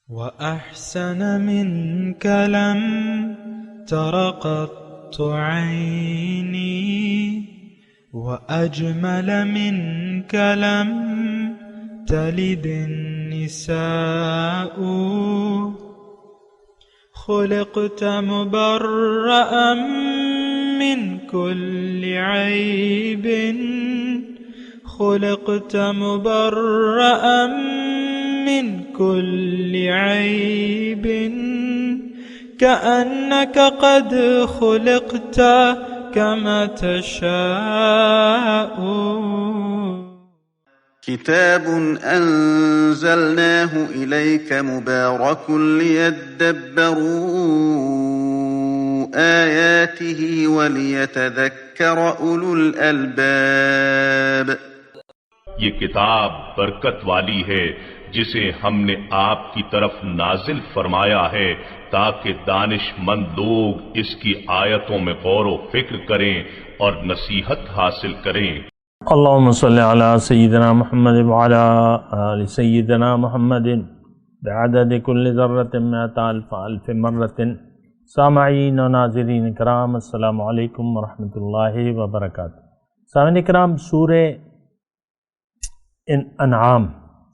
وأحسن منك لم تر قط عيني وأجمل منك لم تلد النساء خلقت مبرأ من كل عيب خلقت مبرأ من كل عيب كأنك قد خلقت كما تشاء. كتاب أنزلناه إليك مبارك ليدبروا آياته وليتذكر أولو الألباب. یہ کتاب برکت والی ہے جسے ہم نے آپ کی طرف نازل فرمایا ہے تاکہ دانش مند لوگ اس کی آیتوں میں غور و فکر کریں اور نصیحت حاصل کریں. اللهم صل على سيدنا محمد وعلى آل سيدنا محمد بعدد كل ذرة مئة ألف ألف مرة. سامعین و ناظرین کرام، السلام علیکم ورحمۃ اللہ وبرکاتہ. سامعین کرام، سورہ انعام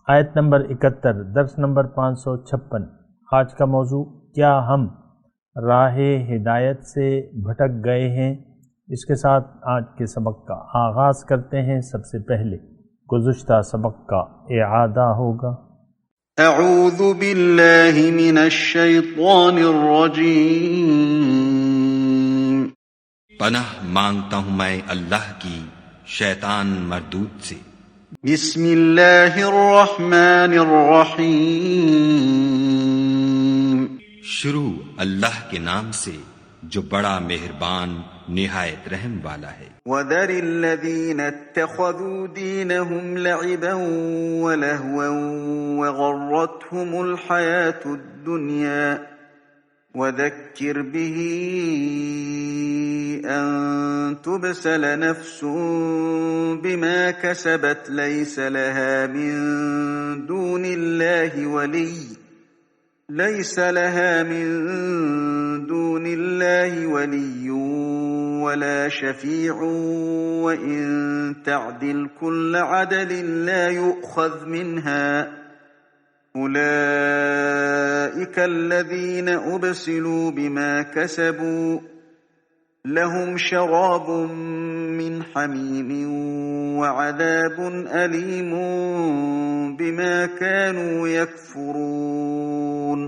آیت نمبر 71، درس نمبر 556. آج کا موضوع، کیا ہم راہ ہدایت سے بھٹک گئے ہیں؟ اس کے ساتھ آج کے سبق کا آغاز کرتے ہیں. سب سے پہلے گزشتہ سبق کا اعادہ ہوگا. اعوذ باللہ من الشیطان الرجیم. پناہ مانگتا ہوں میں اللہ کی شیطان مردود سے. بسم اللہ الرحمن الرحیم. شروع اللہ کے نام سے جو بڑا مہربان نہایت رحم والا ہے. وَذَرِ الَّذِينَ اتَّخَذُوا دِينَهُمْ لَعِبًا وَلَهْوًا وَغَرَّتْهُمُ الْحَيَاةُ الدُّنْيَا وَذَكِّرْ بِهِ أَن تُبْسَلَ نَفْسٌ بِمَا كَسَبَتْ لَيْسَ لَهَا من دون الله ولي ولا شفيع وإن تعدل كل عدل لا يؤخذ منها. أولئك الذين أبسلوا بما كسبوا لهم شراب من حميم وعذاب أليم بما كانوا يكفرون.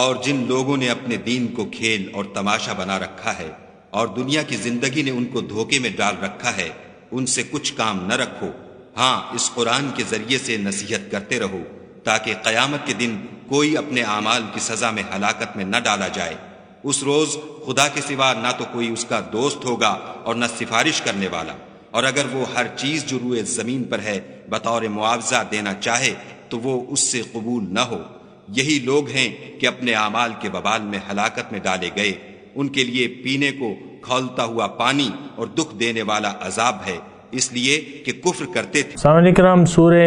اور جن لوگوں نے اپنے دین کو کھیل اور تماشا بنا رکھا ہے اور دنیا کی زندگی نے ان کو دھوکے میں ڈال رکھا ہے، ان سے کچھ کام نہ رکھو. ہاں، اس قرآن کے ذریعے سے نصیحت کرتے رہو تاکہ قیامت کے دن کوئی اپنے اعمال کی سزا میں ہلاکت میں نہ ڈالا جائے. اس روز خدا کے سوا نہ تو کوئی اس کا دوست ہوگا اور نہ سفارش کرنے والا، اور اگر وہ ہر چیز جو روئے زمین پر ہے بطور معاوضہ دینا چاہے تو وہ اس سے قبول نہ ہو. یہی لوگ ہیں کہ اپنے اعمال کے وبال میں ہلاکت میں ڈالے گئے. ان کے لیے پینے کو کھولتا ہوا پانی اور دکھ دینے والا عذاب ہے، اس لیے کہ کفر کرتے تھے. سامعین کرام، سورہ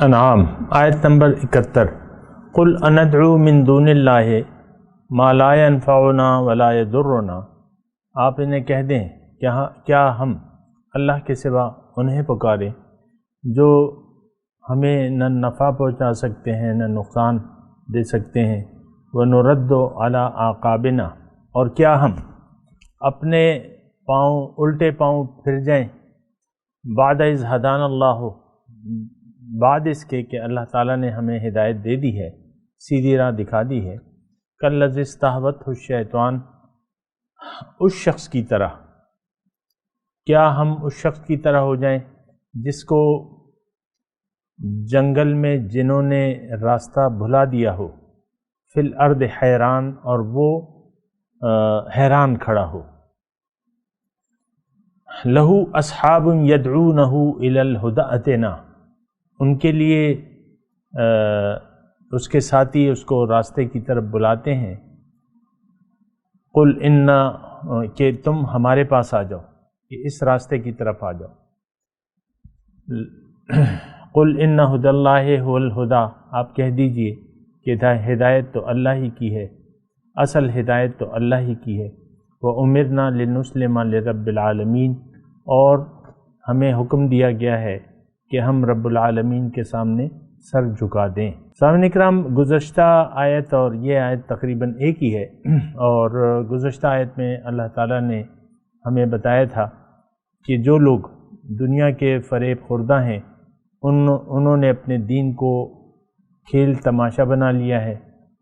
انعام آیت نمبر 71. قل اندعو من دون اللہ ما لا ينفعنا ولا يضرنا. آپ انہیں کہہ دیں کیا ہم اللہ کے سوا انہیں پکاریں جو ہمیں نہ نفع پہنچا سکتے ہیں نہ نقصان دے سکتے ہیں. وَنُرَدُّ عَلَىٰ أَعْقَابِنَا، اور کیا ہم اپنے الٹے پاؤں پھر جائیں. بعد اذ ہدانا اللہ، بعد اس کے کہ اللہ تعالیٰ نے ہمیں ہدایت دے دی ہے، سیدھی راہ دکھا دی ہے. کالذی استہوتہ الشیطان، اس شخص کی طرح. کیا ہم اس شخص کی طرح ہو جائیں جس کو جنگل میں جنہوں نے راستہ بھلا دیا ہو، فی الارض حیران، اور وہ حیران کھڑا ہو. لہو اصحاب یدعونہ الی الہدی ائتنا، ان کے لیے اس کے ساتھی اس کو راستے کی طرف بلاتے ہیں. قل انا، کہ تم ہمارے پاس آ جاؤ، کہ اس راستے کی طرف آ جاؤ. قل ان ھدی اللہ ھو الھدی، آپ کہہ دیجئے کہ ہدایت تو اللہ ہی کی ہے، اصل ہدایت تو اللہ ہی کی ہے۔ وَأُمِرْنَا لِنُسْلِمَ لِرَبِّ الْعَالَمِينَ، اور ہمیں حکم دیا گیا ہے کہ ہم رب العالمین کے سامنے سر جھکا دیں۔ سامعین اکرام، گزشتہ آیت اور یہ آیت تقریباً ایک ہی ہے، اور گزشتہ آیت میں اللہ تعالیٰ نے ہمیں بتایا تھا کہ جو لوگ دنیا کے فریب خوردہ ہیں انہوں نے اپنے دین کو کھیل تماشا بنا لیا ہے،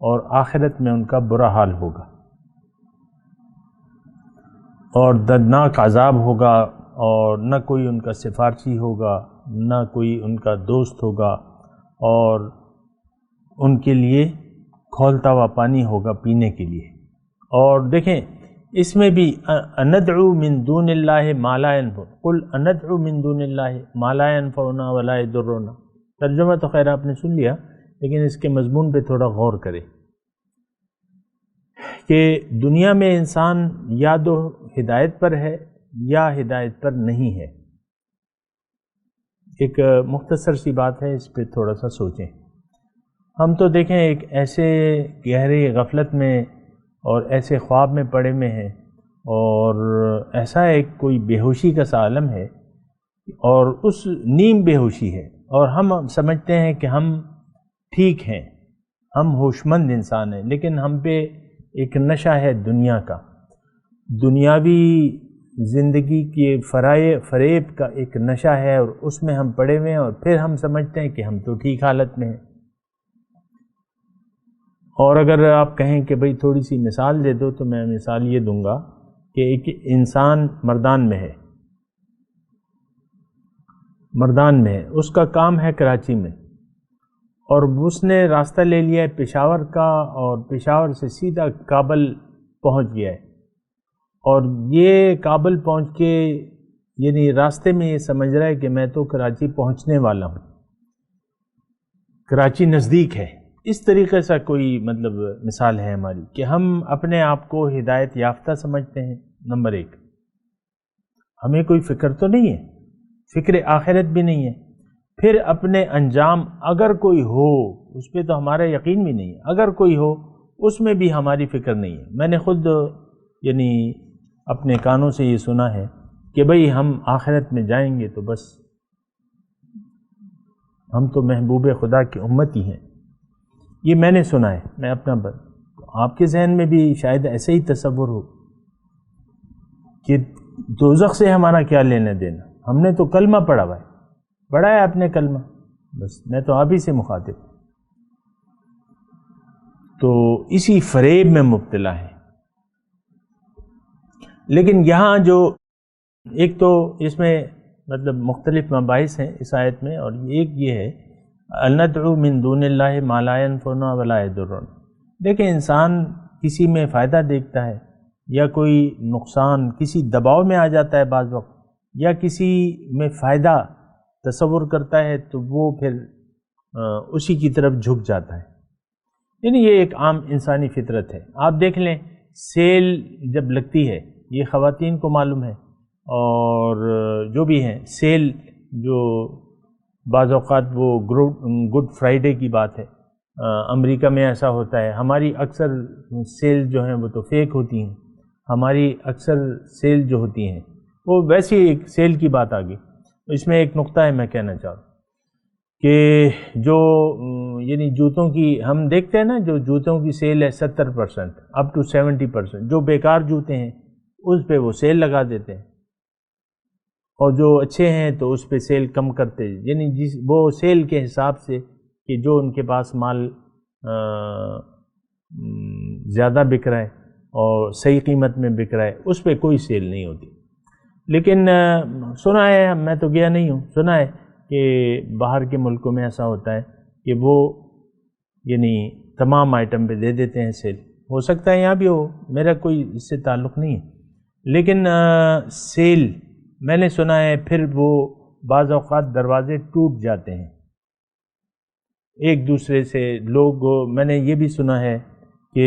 اور آخرت میں ان کا برا حال ہوگا، اور دردناک عذاب ہوگا، اور نہ کوئی ان کا سفارشی ہوگا، نہ کوئی ان کا دوست ہوگا، اور ان کے لیے کھولتا ہوا پانی ہوگا پینے کے لیے۔ اور دیکھیں اس میں بھی اندعو من دون اللہ ما لا ينفع، قل اندعو من دون اللہ ما لا ينفعنا ولا يضرنا، ترجمہ تو خیر آپ نے سن لیا، لیکن اس کے مضمون پہ تھوڑا غور کریں کہ دنیا میں انسان یا تو ہدایت پر ہے یا ہدایت پر نہیں ہے۔ ایک مختصر سی بات ہے، اس پہ تھوڑا سا سوچیں۔ ہم تو دیکھیں ایک ایسے گہری غفلت میں اور ایسے خواب میں پڑے ہوئے ہیں، اور ایسا ایک کوئی بے ہوشی کا سا عالم ہے، اور اس نیم بے ہوشی ہے، اور ہم سمجھتے ہیں کہ ہم ٹھیک ہیں، ہم ہوشمند انسان ہیں، لیکن ہم پہ ایک نشہ ہے دنیا کا، دنیاوی زندگی کے فریب کا ایک نشہ ہے، اور اس میں ہم پڑے ہوئے ہیں، اور پھر ہم سمجھتے ہیں کہ ہم تو ٹھیک حالت میں ہیں۔ اور اگر آپ کہیں کہ بھئی تھوڑی سی مثال دے دو، تو میں مثال یہ دوں گا کہ ایک انسان مردان میں ہے، اس کا کام ہے کراچی میں، اور اس نے راستہ لے لیا ہے پشاور کا، اور پشاور سے سیدھا کابل پہنچ گیا ہے، اور یہ کابل پہنچ کے یعنی راستے میں یہ سمجھ رہا ہے کہ میں تو کراچی پہنچنے والا ہوں، کراچی نزدیک ہے۔ اس طریقے سے کوئی مطلب مثال ہے ہماری کہ ہم اپنے آپ کو ہدایت یافتہ سمجھتے ہیں، نمبر ایک، ہمیں کوئی فکر تو نہیں ہے، فکر آخرت بھی نہیں ہے، پھر اپنے انجام اگر کوئی ہو اس پہ تو ہمارا یقین بھی نہیں ہے، اگر کوئی ہو اس میں بھی ہماری فکر نہیں ہے۔ میں نے خود یعنی اپنے کانوں سے یہ سنا ہے کہ بھئی ہم آخرت میں جائیں گے تو بس ہم تو محبوب خدا کی امت ہی ہیں، یہ میں نے سنا ہے، میں اپنا آپ کے ذہن میں بھی شاید ایسے ہی تصور ہو کہ دوزخ سے ہمارا کیا لینا دینا، ہم نے تو کلمہ پڑھا ہوا ہے، پڑھا ہے آپ نے کلمہ، بس میں تو آپ ہی سے مخاطب، تو اسی فریب میں مبتلا ہے۔ لیکن یہاں جو ایک تو اس میں مطلب مختلف مباحث ہیں اس آیت میں، اور ایک یہ ہے اندعو من دون اللہ ما لا ينفعنا ولا يضرنا۔ دیکھیں انسان کسی میں فائدہ دیکھتا ہے یا کوئی نقصان، کسی دباؤ میں آ جاتا ہے بعض وقت، یا کسی میں فائدہ تصور کرتا ہے تو وہ پھر اسی کی طرف جھک جاتا ہے، یعنی یہ ایک عام انسانی فطرت ہے۔ آپ دیکھ لیں سیل جب لگتی ہے، یہ خواتین کو معلوم ہے، اور جو بھی ہیں سیل، جو بعض اوقات وہ گڈ فرائیڈے کی بات ہے، امریکہ میں ایسا ہوتا ہے، ہماری اکثر سیل جو ہیں وہ تو فیک ہوتی ہیں، ہماری اکثر سیل جو ہوتی ہیں وہ ویسی ایک سیل کی بات آ گئی۔ اس میں ایک نقطہ ہے میں کہنا چاہوں کہ جو یعنی جوتوں کی ہم دیکھتے ہیں نا، جو جوتوں کی سیل ہے 70% اپ ٹو 70%، جو بیکار جوتے ہیں اس پہ وہ سیل لگا دیتے ہیں، اور جو اچھے ہیں تو اس پہ سیل کم کرتے ہیں، یعنی وہ سیل کے حساب سے کہ جو ان کے پاس مال زیادہ بک رہا ہے اور صحیح قیمت میں بک رہا ہے اس پہ کوئی سیل نہیں ہوتی۔ لیکن سنا ہے، میں تو گیا نہیں ہوں، سنا ہے کہ باہر کے ملکوں میں ایسا ہوتا ہے کہ وہ یعنی تمام آئٹم پہ دے دیتے ہیں سیل، ہو سکتا ہے یہاں بھی ہو، میرا کوئی اس سے تعلق نہیں ہے، لیکن سیل میں نے سنا ہے پھر وہ بعض اوقات دروازے ٹوٹ جاتے ہیں ایک دوسرے سے، لوگ میں نے یہ بھی سنا ہے کہ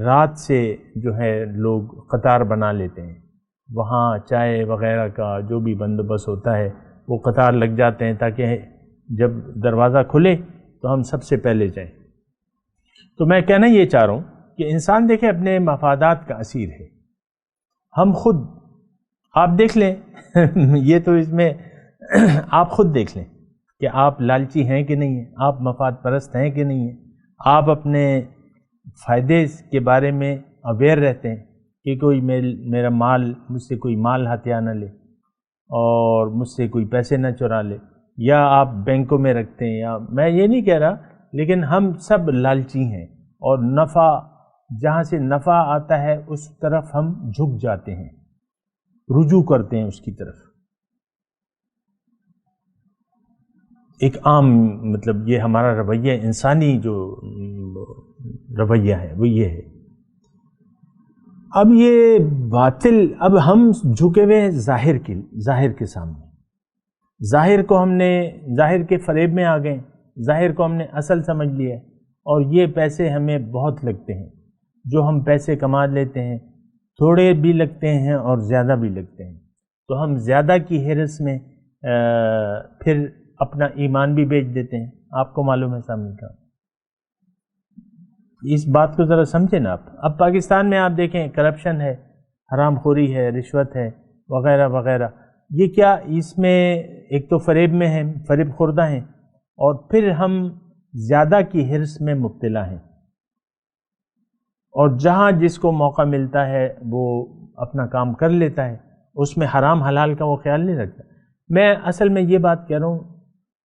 رات سے جو ہے لوگ قطار بنا لیتے ہیں، وہاں چائے وغیرہ کا جو بھی بندوبست ہوتا ہے وہ قطار لگ جاتے ہیں تاکہ جب دروازہ کھلے تو ہم سب سے پہلے جائیں۔ تو میں کہنا یہ چاہ رہا ہوں کہ انسان دیکھیں اپنے مفادات کا اسیر ہے۔ ہم خود، آپ دیکھ لیں یہ تو اس میں آپ خود دیکھ لیں کہ آپ لالچی ہیں کہ نہیں ہیں، آپ مفاد پرست ہیں کہ نہیں ہیں، آپ اپنے فائدے کے بارے میں اویئر رہتے ہیں کہ کوئی میرا مال، مجھ سے کوئی مال ہتھیا نہ لے اور مجھ سے کوئی پیسے نہ چرا لے، یا آپ بینکوں میں رکھتے ہیں، یا میں یہ نہیں کہہ رہا، لیکن ہم سب لالچی ہیں اور نفع، جہاں سے نفع آتا ہے اس طرف ہم جھک جاتے ہیں، رجوع کرتے ہیں اس کی طرف۔ ایک عام مطلب یہ ہمارا رویہ، انسانی جو رویہ ہے وہ یہ ہے۔ اب یہ باطل، اب ہم جھکے ہوئے ہیں ظاہر کے سامنے، ظاہر کو ہم نے، ظاہر کے فریب میں آ گئے، ظاہر کو ہم نے اصل سمجھ لیا ہے، اور یہ پیسے ہمیں بہت لگتے ہیں، جو ہم پیسے کما لیتے ہیں تھوڑے بھی لگتے ہیں اور زیادہ بھی لگتے ہیں، تو ہم زیادہ کی حرص میں پھر اپنا ایمان بھی بیچ دیتے ہیں۔ آپ کو معلوم ہے سامنے کا، اس بات کو ذرا سمجھیں نا آپ۔ اب پاکستان میں آپ دیکھیں کرپشن ہے، حرام خوری ہے، رشوت ہے، وغیرہ وغیرہ، یہ کیا، اس میں ایک تو فریب میں ہیں، فریب خوردہ ہیں، اور پھر ہم زیادہ کی حرص میں مبتلا ہیں، اور جہاں جس کو موقع ملتا ہے وہ اپنا کام کر لیتا ہے، اس میں حرام حلال کا وہ خیال نہیں رکھتا۔ میں اصل میں یہ بات کہہ رہا ہوں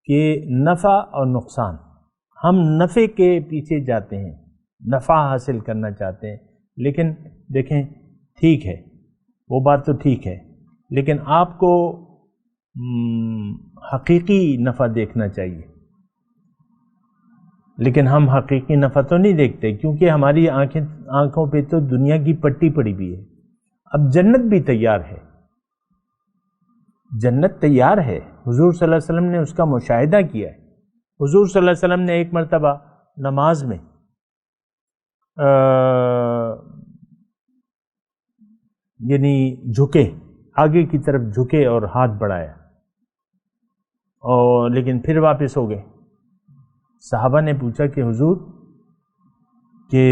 کہ نفع اور نقصان، ہم نفع کے پیچھے جاتے ہیں، نفع حاصل کرنا چاہتے ہیں، لیکن دیکھیں ٹھیک ہے، وہ بات تو ٹھیک ہے، لیکن آپ کو حقیقی نفع دیکھنا چاہیے، لیکن ہم حقیقی نفع تو نہیں دیکھتے، کیونکہ ہماری آنکھوں پہ تو دنیا کی پٹی پڑی ہوئی ہے۔ اب جنت بھی تیار ہے، جنت تیار ہے، حضور صلی اللہ علیہ وسلم نے اس کا مشاہدہ کیا ہے۔ حضور صلی اللہ علیہ وسلم نے ایک مرتبہ نماز میں یعنی جھکے، آگے کی طرف جھکے اور ہاتھ بڑھایا، اور لیکن پھر واپس ہو گئے۔ صحابہ نے پوچھا کہ حضور کہ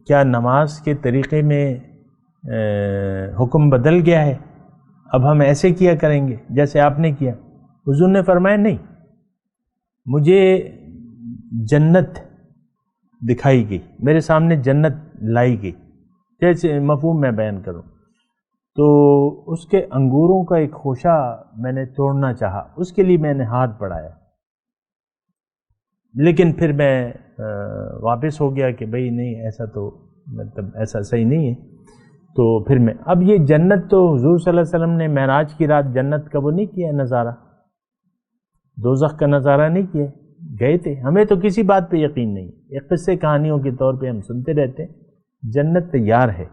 کیا نماز کے طریقے میں حکم بدل گیا ہے، اب ہم ایسے کیا کریں گے جیسے آپ نے کیا؟ حضور نے فرمایا نہیں، مجھے جنت دکھائی گئی، میرے سامنے جنت لائی گئی، جیسے مفہوم میں بیان کروں تو اس کے انگوروں کا ایک خوشہ میں نے توڑنا چاہا، اس کے لیے میں نے ہاتھ بڑھایا، لیکن پھر میں واپس ہو گیا کہ بھئی نہیں، ایسا تو مطلب ایسا صحیح نہیں ہے، تو پھر میں، اب یہ جنت تو حضور صلی اللہ علیہ وسلم نے معراج کی رات جنت کا وہ نہیں کیا نظارہ، دوزخ کا نظارہ نہیں کیا، گئے تھے، ہمیں تو کسی بات پہ یقین نہیں، ایک قصے کہانیوں کے طور پہ ہم سنتے رہتے ہیں، جنت تیار ہے۔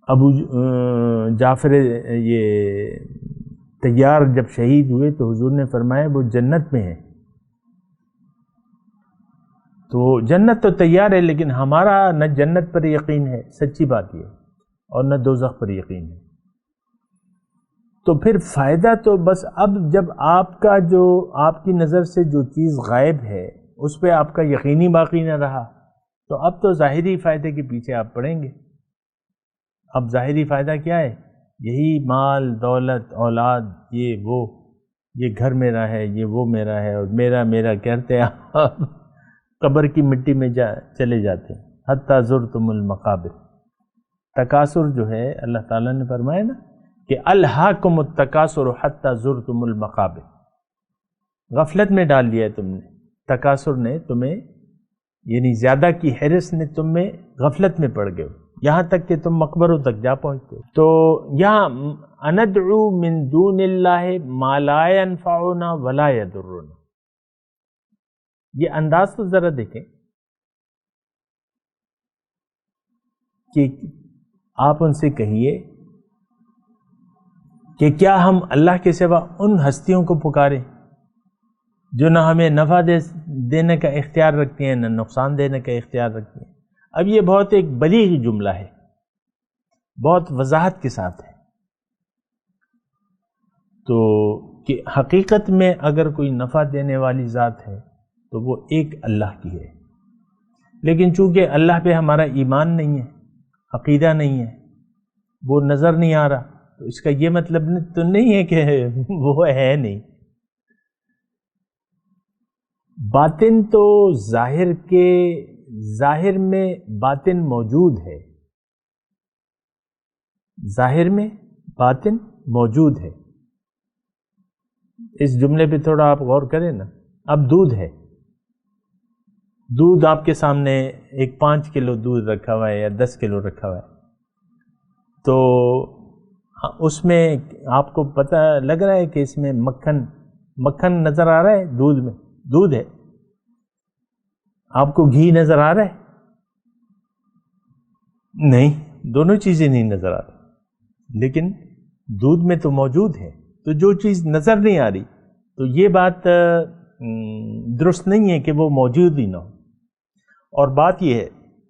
ابو جعفر یہ تیار جب شہید ہوئے تو حضور نے فرمایا وہ جنت میں ہے، تو جنت تو تیار ہے، لیکن ہمارا نہ جنت پر یقین ہے، سچی بات یہ، اور نہ دوزخ پر یقین ہے، تو پھر فائدہ تو بس اب جب آپ کا جو آپ کی نظر سے جو چیز غائب ہے اس پہ آپ کا یقینی باقی نہ رہا، تو اب تو ظاہری فائدے کے پیچھے آپ پڑیں گے۔ اب ظاہری فائدہ کیا ہے؟ یہی مال دولت اولاد، یہ وہ، یہ گھر میرا ہے، یہ وہ میرا ہے، اور میرا میرا کہتے آپ قبر کی مٹی میں چلے جاتے ہیں۔ حتی زرتم المقابر، تکاثر جو ہے اللہ تعالیٰ نے فرمایا نا کہ الہاکم التکاثر حتی زرتم المقابر، غفلت میں ڈال دیا ہے تم نے، تکاثر نے تمہیں، یعنی زیادہ کی حرص نے تم میں غفلت میں پڑ گئے ہو، یہاں تک کہ تم مقبروں تک جا پہنچتے ہو۔ تو یہاں اندعو من دون اللہ ما لا ينفعنا ولا يضرنا، یہ انداز تو ذرا دیکھیں کہ آپ ان سے کہیے کہ کیا ہم اللہ کے سوا ان ہستیوں کو پکاریں جو نہ ہمیں نفع دینے کا اختیار رکھتی ہیں نہ نقصان دینے کا اختیار رکھتی ہیں۔ اب یہ بہت ایک بلیغ جملہ ہے، بہت وضاحت کے ساتھ ہے، تو کہ حقیقت میں اگر کوئی نفع دینے والی ذات ہے تو وہ ایک اللہ کی ہے، لیکن چونکہ اللہ پہ ہمارا ایمان نہیں ہے، عقیدہ نہیں ہے، وہ نظر نہیں آ رہا، تو اس کا یہ مطلب تو نہیں ہے کہ وہ ہے نہیں۔ باطن تو ظاہر میں باطن موجود ہے، ظاہر میں باطن موجود ہے۔ اس جملے پہ تھوڑا آپ غور کریں نا۔ اب دودھ ہے، دودھ آپ کے سامنے ایک 5 کلو دودھ رکھا ہوا ہے یا 10 کلو رکھا ہوا ہے، تو اس میں آپ کو پتہ لگ رہا ہے کہ اس میں مکھن نظر آ رہا ہے، دودھ میں دودھ ہے۔ آپ کو گھی نظر آ رہا ہے؟ نہیں، دونوں چیزیں نہیں نظر آ رہی، لیکن دودھ میں تو موجود ہے۔ تو جو چیز نظر نہیں آ رہی، تو یہ بات درست نہیں ہے کہ وہ موجود ہی نہ ہو۔ اور بات یہ ہے،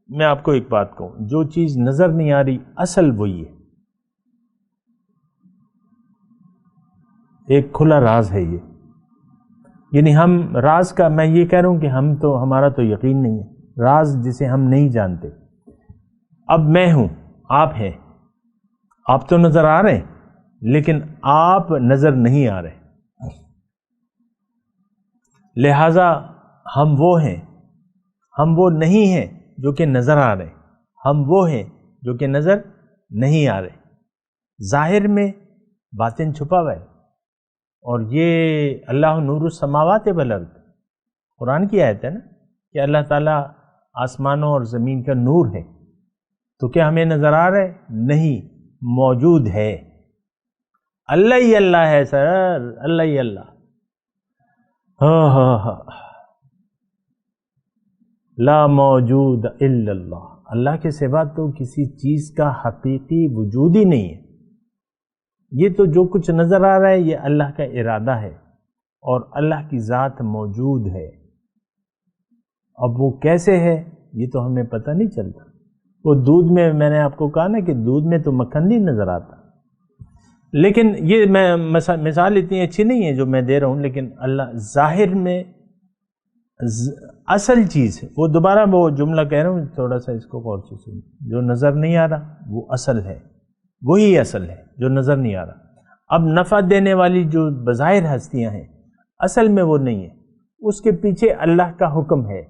میں آپ کو ایک بات کہوں، جو چیز نظر نہیں آ رہی اصل وہی ہے، ایک کھلا راز ہے یہ۔ یعنی ہم راز کا، میں یہ کہہ رہا ہوں کہ ہمارا تو یقین نہیں ہے، راز جسے ہم نہیں جانتے۔ اب میں ہوں، آپ ہیں، آپ تو نظر آ رہے ہیں لیکن آپ نظر نہیں آ رہے، لہذا ہم وہ ہیں، ہم وہ نہیں ہیں جو کہ نظر آ رہے، ہم وہ ہیں جو کہ نظر نہیں آ رہے۔ ظاہر میں باطن چھپا ہوا ہے، اور یہ اللہ نور السماوات والارض، قرآن کی آیت ہے نا کہ اللہ تعالیٰ آسمانوں اور زمین کا نور ہے۔ تو کیا ہمیں نظر آ رہا ہے؟ نہیں، موجود ہے۔ اللہ ہی اللہ ہے سر، اللہ ہی اللہ۔ لا موجود الا اللہ، اللہ کے سوا تو کسی چیز کا حقیقی وجود ہی نہیں ہے۔ یہ تو جو کچھ نظر آ رہا ہے یہ اللہ کا ارادہ ہے، اور اللہ کی ذات موجود ہے۔ اب وہ کیسے ہے یہ تو ہمیں پتہ نہیں چلتا۔ وہ دودھ میں نے آپ کو کہا نا کہ دودھ میں تو مکھن نہیں نظر آتا، لیکن یہ میں مثال اتنی اچھی نہیں ہے جو میں دے رہا ہوں، لیکن اللہ ظاہر میں اصل چیز ہے۔ وہ دوبارہ وہ جملہ کہہ رہا ہوں، تھوڑا سا اس کو غور سے سنیں۔ جو نظر نہیں آ رہا وہ اصل ہے، وہی اصل ہے جو نظر نہیں آ رہا۔ اب نفع دینے والی جو بظاہر ہستیاں ہیں، اصل میں وہ نہیں ہے، اس کے پیچھے اللہ کا حکم ہے۔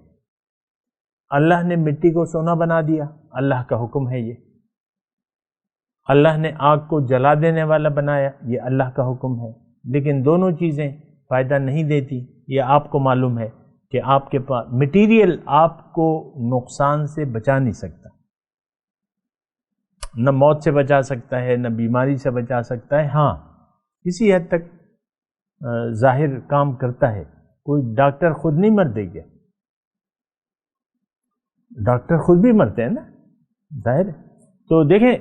اللہ نے مٹی کو سونا بنا دیا، اللہ کا حکم ہے یہ۔ اللہ نے آگ کو جلا دینے والا بنایا، یہ اللہ کا حکم ہے۔ لیکن دونوں چیزیں فائدہ نہیں دیتی، یہ آپ کو معلوم ہے کہ آپ کے پاس مٹیریل آپ کو نقصان سے بچا نہیں سکتا، نہ موت سے بچا سکتا ہے، نہ بیماری سے بچا سکتا ہے۔ ہاں، کسی حد تک ظاہر کام کرتا ہے۔ کوئی ڈاکٹر خود نہیں مر دے گا، ڈاکٹر خود بھی مرتے ہیں نا، ظاہر ہے۔ تو دیکھیں،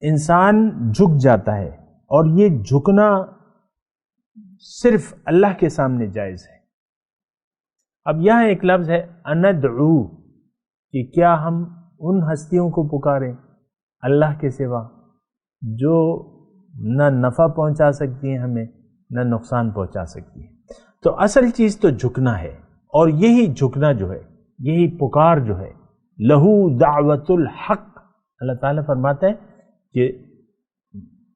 انسان جھک جاتا ہے، اور یہ جھکنا صرف اللہ کے سامنے جائز ہے۔ اب یہاں ایک لفظ ہے اندعو، کہ کیا ہم ان ہستیوں کو پکاریں اللہ کے سوا جو نہ نفع پہنچا سکتی ہیں ہمیں، نہ نقصان پہنچا سکتی ہیں۔ تو اصل چیز تو جھکنا ہے، اور یہی جھکنا جو ہے، یہی پکار جو ہے، لہو دعوت الحق، اللہ تعالیٰ فرماتا ہے کہ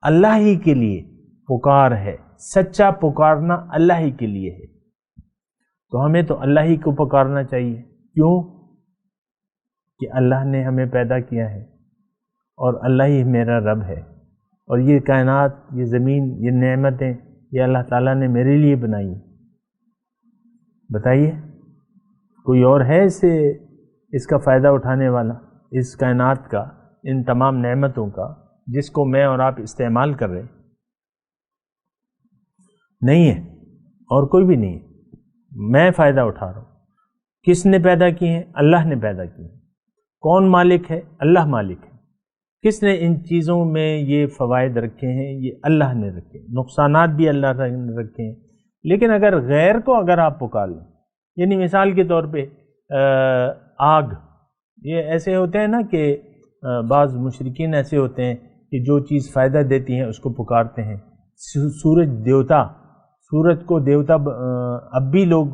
اللہ ہی کے لیے پکار ہے، سچا پکارنا اللہ ہی کے لیے ہے۔ تو ہمیں تو اللہ ہی کو پکارنا چاہیے۔ کیوں؟ کہ اللہ نے ہمیں پیدا کیا ہے، اور اللہ ہی میرا رب ہے، اور یہ کائنات، یہ زمین، یہ نعمتیں، یہ اللہ تعالیٰ نے میرے لیے بنائی۔ بتائیے، کوئی اور ہے اس کا فائدہ اٹھانے والا، اس کائنات کا، ان تمام نعمتوں کا، جس کو میں اور آپ استعمال کر رہے ہیں؟ نہیں ہے، اور کوئی بھی نہیں ہے۔ میں فائدہ اٹھا رہا ہوں۔ کس نے پیدا کی ہیں؟ اللہ نے پیدا کی ہیں۔ کون مالک ہے؟ اللہ مالک ہے۔ کس نے ان چیزوں میں یہ فوائد رکھے ہیں؟ یہ اللہ نے رکھے ہیں۔ نقصانات بھی اللہ نے رکھے ہیں۔ لیکن اگر غیر کو آپ پکار لیں، یعنی مثال کے طور پہ آگ، یہ ایسے ہوتے ہیں نا کہ بعض مشرکین ایسے ہوتے ہیں کہ جو چیز فائدہ دیتی ہیں اس کو پکارتے ہیں، سورج دیوتا، سورج کو دیوتا اب بھی لوگ،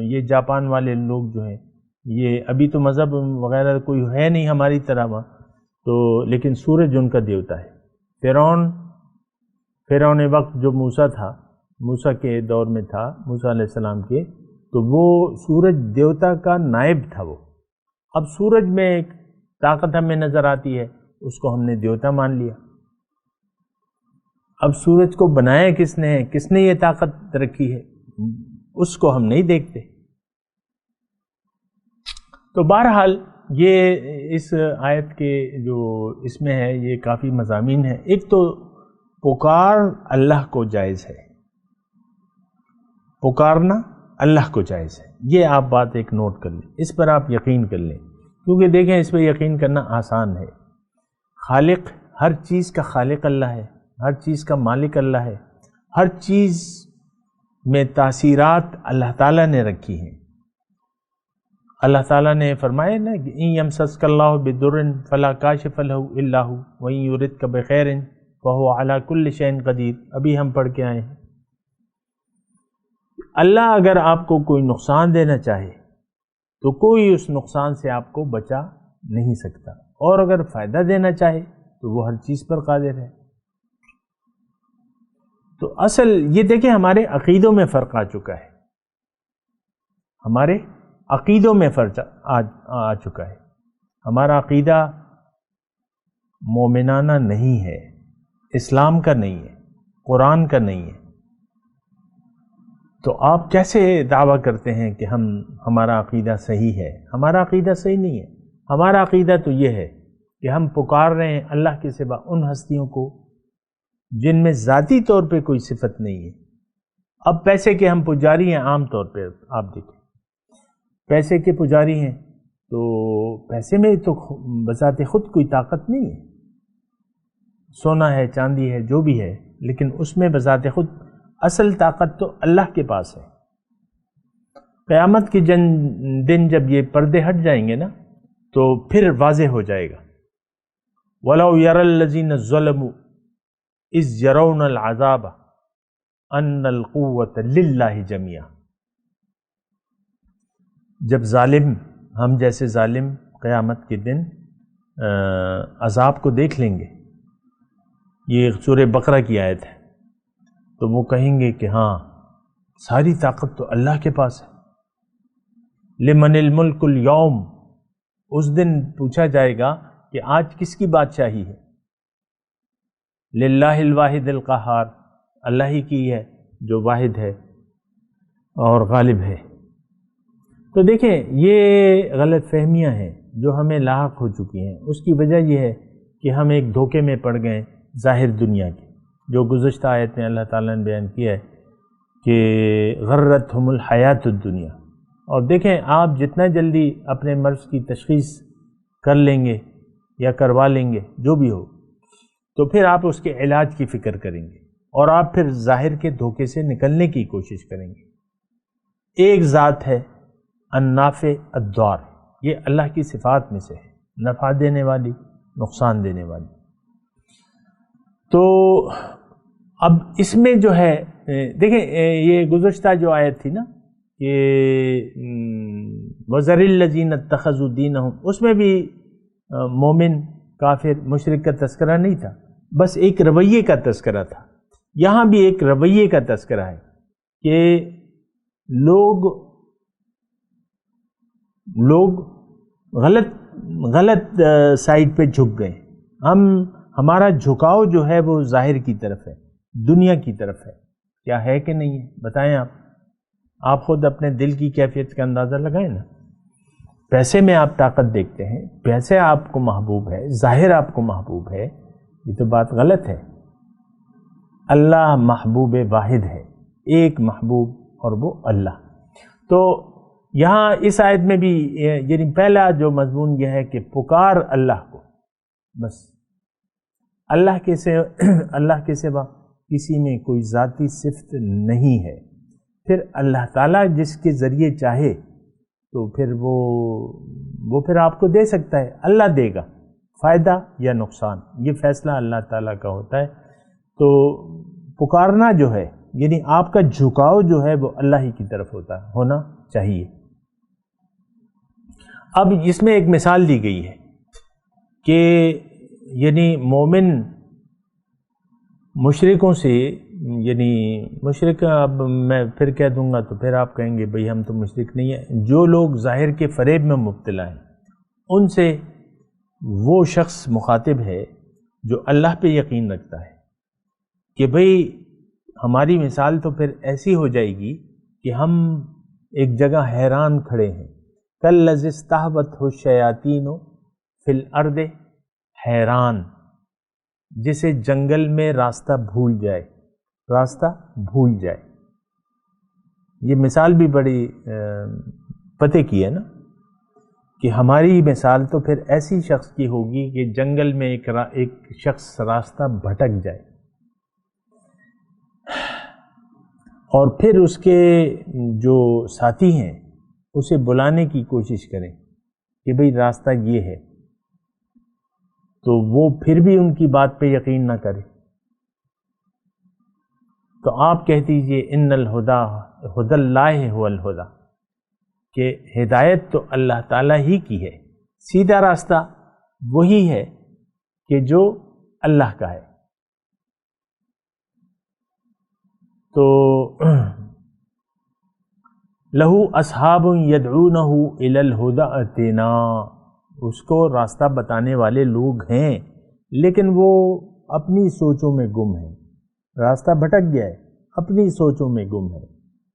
یہ جاپان والے لوگ جو ہیں، یہ ابھی تو مذہب وغیرہ کوئی ہے نہیں ہماری طرح وہاں تو، لیکن سورج ان کا دیوتا ہے۔ فرعون وقت جو موسیٰ تھا، موسیٰ کے دور میں تھا، موسیٰ علیہ السلام کے، تو وہ سورج دیوتا کا نائب تھا وہ۔ اب سورج میں ایک طاقت ہمیں نظر آتی ہے، اس کو ہم نے دیوتا مان لیا۔ اب سورج کو بنایا کس نے ہے، کس نے یہ طاقت رکھی ہے، اس کو ہم نہیں دیکھتے۔ تو بہرحال یہ اس آیت کے جو اس میں ہے یہ کافی مضامین ہیں۔ ایک تو پکار اللہ کو جائز ہے، پکارنا اللہ کو جائز ہے، یہ آپ بات ایک نوٹ کر لیں، اس پر آپ یقین کر لیں، کیونکہ دیکھیں اس پہ یقین کرنا آسان ہے۔ خالق، ہر چیز کا خالق اللہ ہے، ہر چیز کا مالک اللہ ہے، ہر چیز میں تاثیرات اللہ تعالیٰ نے رکھی ہیں۔ اللہ تعالیٰ نے فرمایا نا کہ ان یمسسک اللہ بضر فلا کاشف لہ الا ہو وان یردک بخیر فہو علی کل شیء قدیر، ابھی ہم پڑھ کے آئے ہیں۔ اللہ اگر آپ کو کوئی نقصان دینا چاہے تو کوئی اس نقصان سے آپ کو بچا نہیں سکتا، اور اگر فائدہ دینا چاہے تو وہ ہر چیز پر قادر ہے۔ تو اصل یہ دیکھیں ہمارے عقیدوں میں فرق آ چکا ہے، ہمارے عقیدوں میں فرق آ چکا ہے۔ ہمارا عقیدہ مومنانہ نہیں ہے، اسلام کا نہیں ہے، قرآن کا نہیں ہے۔ تو آپ کیسے دعویٰ کرتے ہیں کہ ہمارا عقیدہ صحیح ہے؟ ہمارا عقیدہ صحیح نہیں ہے۔ ہمارا عقیدہ تو یہ ہے کہ ہم پکار رہے ہیں اللہ کے سوا ان ہستیوں کو جن میں ذاتی طور پہ کوئی صفت نہیں ہے۔ اب پیسے کے ہم پجاری ہیں، عام طور پہ آپ دیکھیں پیسے کے پجاری ہیں، تو پیسے میں تو بذات خود کوئی طاقت نہیں ہے، سونا ہے، چاندی ہے، جو بھی ہے، لیکن اس میں بذات خود اصل طاقت تو اللہ کے پاس ہے۔ قیامت کے دن جب یہ پردے ہٹ جائیں گے نا تو پھر واضح ہو جائے گا۔ وَلَوْ يَرَى الَّذِينَ ظَلَمُوا إِذْ يَرَوْنَ الْعَذَابَ أَنَّ الْقُوَّةَ لِلَّهِ جَمِيعًا۔ جب ظالم، ہم جیسے ظالم قیامت کے دن عذاب کو دیکھ لیں گے، یہ سورہ بقرہ کی آیت ہے، تو وہ کہیں گے کہ ہاں ساری طاقت تو اللہ کے پاس ہے۔ لمن الملک اليوم، اس دن پوچھا جائے گا کہ آج کس کی بادشاہی ہے؟ للہ الواحد القہار، اللہ ہی کی ہے جو واحد ہے اور غالب ہے۔ تو دیکھیں یہ غلط فہمیاں ہیں جو ہمیں لاحق ہو چکی ہیں، اس کی وجہ یہ ہے کہ ہم ایک دھوکے میں پڑ گئے ظاہر دنیا کی، جو گزشتہ آیت میں اللہ تعالیٰ نے بیان کیا ہے کہ غرتہم الحیات الدنیا۔ اور دیکھیں آپ جتنا جلدی اپنے مرض کی تشخیص کر لیں گے یا کروا لیں گے جو بھی ہو، تو پھر آپ اس کے علاج کی فکر کریں گے اور آپ پھر ظاہر کے دھوکے سے نکلنے کی کوشش کریں گے۔ ایک ذات ہے النافع الضار، یہ اللہ کی صفات میں سے ہے، نفع دینے والی، نقصان دینے والی۔ تو اب اس میں جو ہے دیکھیں یہ گزشتہ جو آیت تھی نا کہ وَذَرِ الَّذِينَ اتَّخَذُوا دِينَهُمْ، اس میں بھی مومن، کافر، مشرک کا تذکرہ نہیں تھا، بس ایک رویے کا تذکرہ تھا۔ یہاں بھی ایک رویے کا تذکرہ ہے کہ لوگ غلط سائڈ پہ جھک گئے۔ ہمارا جھکاؤ جو ہے وہ ظاہر کی طرف ہے، دنیا کی طرف ہے۔ کیا ہے کہ نہیں ہے بتائیں آپ خود اپنے دل کی کیفیت کا اندازہ لگائیں نا۔ پیسے میں آپ طاقت دیکھتے ہیں، پیسے آپ کو محبوب ہے، ظاہر آپ کو محبوب ہے، یہ تو بات غلط ہے۔ اللہ محبوب واحد ہے، ایک محبوب اور وہ اللہ۔ تو یہاں اس آیت میں بھی یعنی پہلا جو مضمون یہ ہے کہ پکار اللہ کو، بس اللہ کے سوا کسی میں کوئی ذاتی صفت نہیں ہے۔ پھر اللہ تعالیٰ جس کے ذریعے چاہے تو پھر وہ پھر آپ کو دے سکتا ہے، اللہ دے گا فائدہ یا نقصان، یہ فیصلہ اللہ تعالیٰ کا ہوتا ہے۔ تو پکارنا جو ہے یعنی آپ کا جھکاؤ جو ہے وہ اللہ ہی کی طرف ہونا چاہیے۔ اب اس میں ایک مثال دی گئی ہے کہ یعنی مومن مشرکوں سے، یعنی مشرک، اب میں پھر کہہ دوں گا تو پھر آپ کہیں گے بھئی ہم تو مشرک نہیں ہیں، جو لوگ ظاہر کے فریب میں مبتلا ہیں ان سے وہ شخص مخاطب ہے جو اللہ پہ یقین رکھتا ہے کہ بھئی ہماری مثال تو پھر ایسی ہو جائے گی کہ ہم ایک جگہ حیران کھڑے ہیں، کالذی استہوتہ الشیاطین فی الارض، حیران، جسے جنگل میں راستہ بھول جائے، یہ مثال بھی بڑی پتے کی ہے نا، کہ ہماری مثال تو پھر ایسی شخص کی ہوگی کہ جنگل میں ایک شخص راستہ بھٹک جائے اور پھر اس کے جو ساتھی ہیں اسے بلانے کی کوشش کریں کہ بھئی راستہ یہ ہے، تو وہ پھر بھی ان کی بات پہ یقین نہ کرے، تو آپ کہہ دیجئے ان الہدا ہدی اللہ هو الہدا، کہ ہدایت تو اللہ تعالیٰ ہی کی ہے، سیدھا راستہ وہی ہے کہ جو اللہ کا ہے۔ تو لہو اصحاب یدعونہ الی الہدی ائتنا، اس کو راستہ بتانے والے لوگ ہیں لیکن وہ اپنی سوچوں میں گم ہیں، راستہ بھٹک گیا ہے، اپنی سوچوں میں گم ہے۔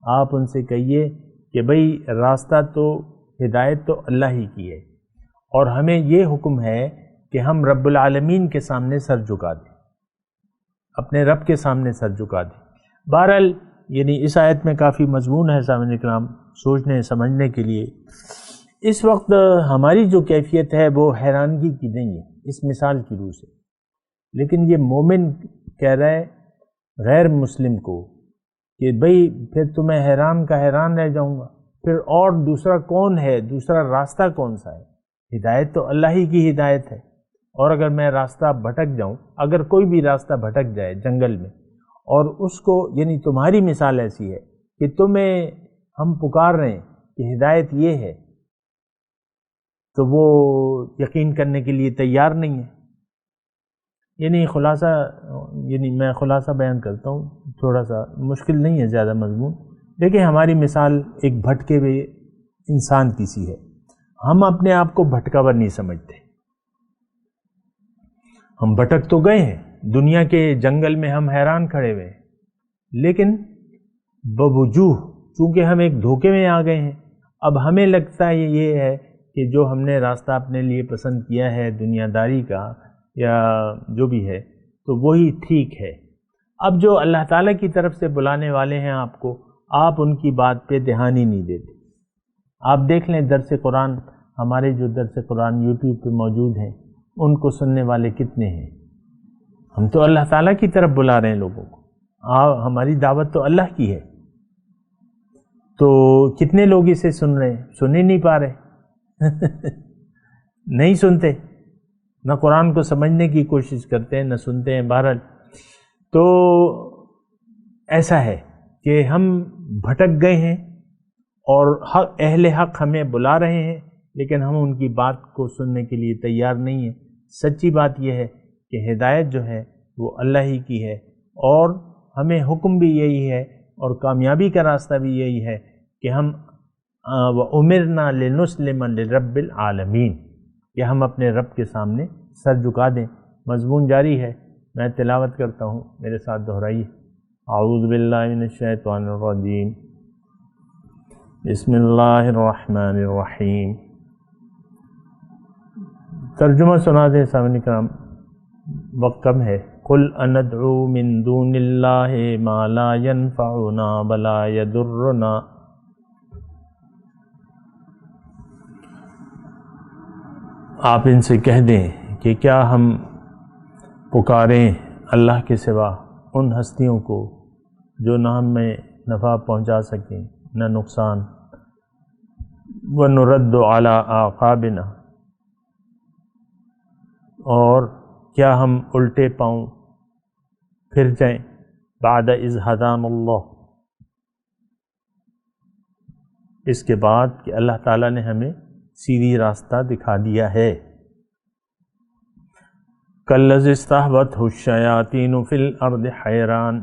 آپ ان سے کہیے کہ بھئی راستہ تو، ہدایت تو اللہ ہی کی ہے، اور ہمیں یہ حکم ہے کہ ہم رب العالمین کے سامنے سر جھکا دیں، اپنے رب کے سامنے سر جھکا دیں۔ بہرحال یعنی اس آیت میں کافی مضمون ہے سامعین کرام سوچنے سمجھنے کے لیے۔ اس وقت ہماری جو کیفیت ہے وہ حیرانگی کی نہیں ہے اس مثال کی روح سے، لیکن یہ مومن کہہ رہا ہے غیر مسلم کو کہ بھئی پھر تو میں حیران کا حیران رہ جاؤں گا، پھر اور دوسرا کون ہے، دوسرا راستہ کون سا ہے؟ ہدایت تو اللہ ہی کی ہدایت ہے، اور اگر میں راستہ بھٹک جاؤں، اگر کوئی بھی راستہ بھٹک جائے جنگل میں، اور اس کو یعنی تمہاری مثال ایسی ہے کہ تمہیں ہم پکار رہے ہیں کہ ہدایت یہ ہے، تو وہ یقین کرنے کے لیے تیار نہیں ہے۔ یعنی خلاصہ، یعنی میں خلاصہ بیان کرتا ہوں، تھوڑا سا مشکل نہیں ہے زیادہ مضمون، دیکھیں ہماری مثال ایک بھٹکے ہوئے انسان کی سی ہے، ہم اپنے آپ کو بھٹکا ہوا نہیں سمجھتے، ہم بھٹک تو گئے ہیں، دنیا کے جنگل میں ہم حیران کھڑے ہوئے ہیں، لیکن بوجوہ چونکہ ہم ایک دھوکے میں آ گئے ہیں، اب ہمیں لگتا ہے یہ ہے کہ جو ہم نے راستہ اپنے لیے پسند کیا ہے دنیا داری کا یا جو بھی ہے تو وہی ٹھیک ہے۔ اب جو اللہ تعالیٰ کی طرف سے بلانے والے ہیں آپ کو، آپ ان کی بات پہ دھیان ہی نہیں دیتے۔ آپ دیکھ لیں درس قرآن، ہمارے جو درس قرآن یوٹیوب پہ موجود ہیں ان کو سننے والے کتنے ہیں؟ ہم تو اللہ تعالیٰ کی طرف بلا رہے ہیں لوگوں کو، ہماری دعوت تو اللہ کی ہے، تو کتنے لوگ اسے سن رہے ہیں؟ سن ہی نہیں پا رہے نہیں سنتے، نہ قرآن کو سمجھنے کی کوشش کرتے ہیں نہ سنتے ہیں۔ بہرحال تو ایسا ہے کہ ہم بھٹک گئے ہیں اور اہل حق ہمیں بلا رہے ہیں لیکن ہم ان کی بات کو سننے کے لیے تیار نہیں ہیں۔ سچی بات یہ ہے کہ ہدایت جو ہے وہ اللہ ہی کی ہے، اور ہمیں حکم بھی یہی ہے اور کامیابی کا راستہ بھی یہی ہے کہ ہم وَأُمِرْنَا لِنُسْلِمَ لِرَبِّ الْعَالَمِينَ، کہ ہم اپنے رب کے سامنے سر جھکا دیں۔ مضمون جاری ہے، میں تلاوت کرتا ہوں، میرے ساتھ دہرائیے۔ اعوذ باللہ من الشیطان الرجیم، بسم اللہ الرحمن الرحیم۔ ترجمہ سنا دیں سامعین کرام، وقت کم ہے۔ قل اندعو من دون اللہ ما لا ينفعنا ولا يضرنا، آپ ان سے کہہ دیں کہ کیا ہم پکاریں اللہ کے سوا ان ہستیوں کو جو نہ ہمیں نفع پہنچا سکیں نہ نقصان، وَنُرَدُّ عَلَىٰ أَعْقَابِنَا، اور کیا ہم الٹے پاؤں پھر جائیں، بعد اذ ہدانا اللہ، اس کے بعد کہ اللہ تعالیٰ نے ہمیں سیدھی راستہ دکھا دیا ہے۔ کالذی استہوتہ الشیاطین فی الارض حیران،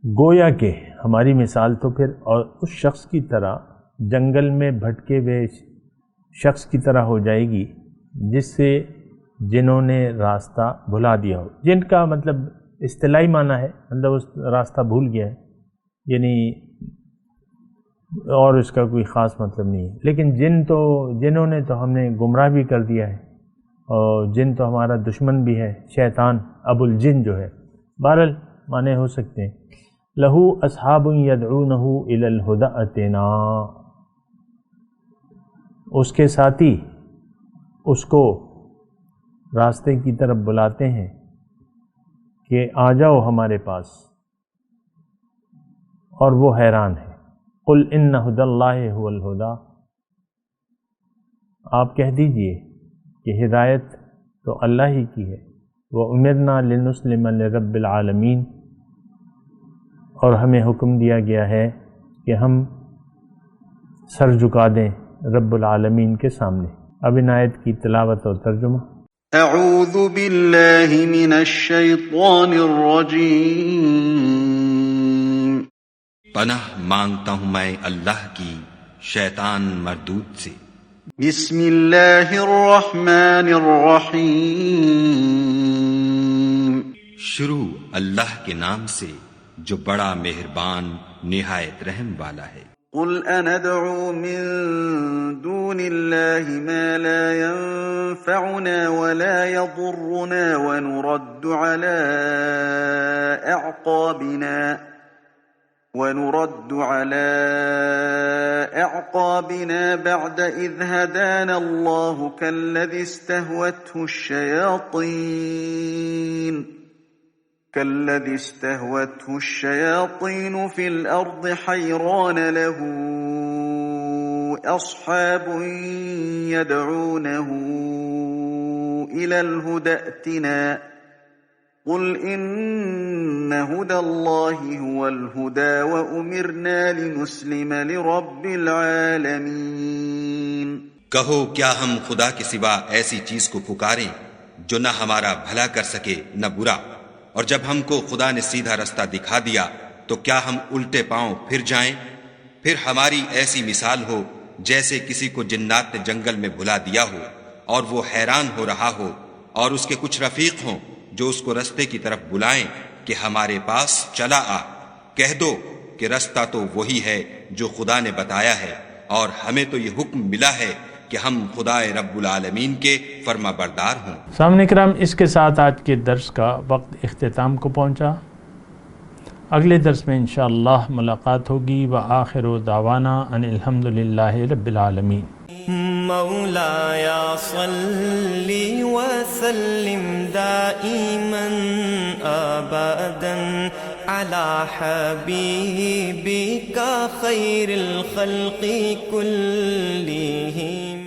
گویا کہ ہماری مثال تو پھر اور اس شخص کی طرح جنگل میں بھٹکے ہوئے شخص کی طرح ہو جائے گی جس سے جنہوں نے راستہ بھلا دیا ہو۔ جن کا مطلب اصطلاحی معنی ہے، مطلب اس راستہ بھول گیا ہے، یعنی اور اس کا کوئی خاص مطلب نہیں ہے۔ لیکن جنہوں نے تو ہم نے گمراہ بھی کر دیا ہے، اور جن تو ہمارا دشمن بھی ہے، شیطان ابو الجن جو ہے۔ بہرحال معنی ہو سکتے ہیں۔ لہو اصحاب یدعونہ الی الہدی ائتنا، اس کے ساتھی اس کو راستے کی طرف بلاتے ہیں کہ آ جاؤ ہمارے پاس، اور وہ حیران ہے۔ قل ان ھدی اللہ ھو الھدی، آپ کہہ دیجئے کہ ہدایت تو اللہ ہی کی ہے۔ وَأُمِرْنَا لِنُسْلِمَ لِرَبِّ الْعَالَمِينَ، اور ہمیں حکم دیا گیا ہے کہ ہم سر جھکا دیں رب العالمین کے سامنے۔ اب ان آیت کی تلاوت اور ترجمہ۔ اعوذ باللہ من الشیطان الرجیم، پناہ مانگتا ہوں میں اللہ کی شیطان مردود سے۔ بسم اللہ الرحمن الرحیم، شروع اللہ کے نام سے جو بڑا مہربان نہایت رحم والا ہے۔ قل اندعو من دون اللہ ما لا ينفعنا ولا يضرنا ونرد على أعقابنا بعد إذ هدانا الله كالذي استهوته الشياطين في الأرض حيران له أصحاب يدعونه إلى الهدى ائتنا قل إن هدى الله هو الهدى وأمرنا لنسلم لرب العالمين۔ کہو کیا ہم خدا کے سوا ایسی چیز کو پکاریں جو نہ ہمارا بھلا کر سکے نہ برا، اور جب ہم کو خدا نے سیدھا رستہ دکھا دیا تو کیا ہم الٹے پاؤں پھر جائیں؟ پھر ہماری ایسی مثال ہو جیسے کسی کو جنات نے جنگل میں بھلا دیا ہو اور وہ حیران ہو رہا ہو، اور اس کے کچھ رفیق ہوں جو اس کو رستے کی طرف بلائیں کہ ہمارے پاس چلا آ۔ کہہ دو کہ رستہ تو وہی ہے جو خدا نے بتایا ہے، اور ہمیں تو یہ حکم ملا ہے کہ ہم خدا رب العالمین کے فرما بردار ہوں۔ سامعین کرام، اس کے ساتھ آج کے درس کا وقت اختتام کو پہنچا۔ اگلے درس میں انشاءاللہ ملاقات ہوگی۔ وآخر دعوانا ان الحمدللہ رب العالمین۔ مولایا صلی وسلم دائما ابدا علی حبیبک خیر الخلق کلہم۔